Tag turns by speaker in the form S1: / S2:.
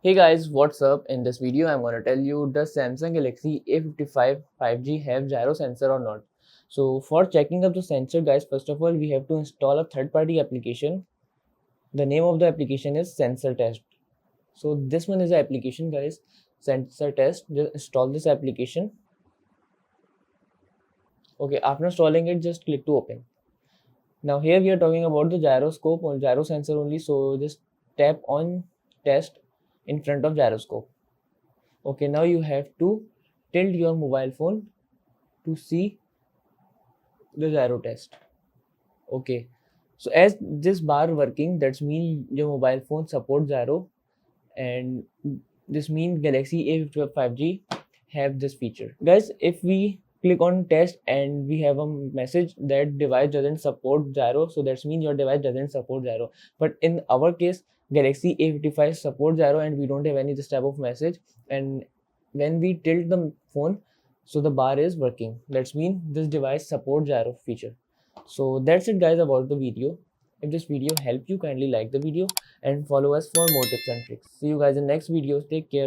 S1: Hey guys, what's up? In this video, I'm gonna tell you, does Samsung Galaxy A55 5G have gyro sensor or not? So for checking up the sensor, guys, first of all, we have to install a third-party application. The name of the application is Sensor Test. So this one is the application, guys, Sensor Test. Just install this application. Okay, after installing it, just click to open. Now here we are talking about the gyroscope or gyro sensor only. So just tap on test in front of gyroscope. Okay, now you have to tilt your mobile phone to see the gyro test. Okay, so as this bar working, that's mean your mobile phone support gyro, and this means Galaxy A55 5G have this feature. Guys, if we click on test and we have a message that device doesn't support gyro, so that's mean your device doesn't support gyro. But in our case, Galaxy A55 support gyro and we don't have any this type of message. And when we tilt the phone, so the bar is working. That's mean this device support gyro feature. So that's it guys about the video. If this video helped you, kindly like the video and follow us for more tips and tricks. See you guys in next videos. Take care.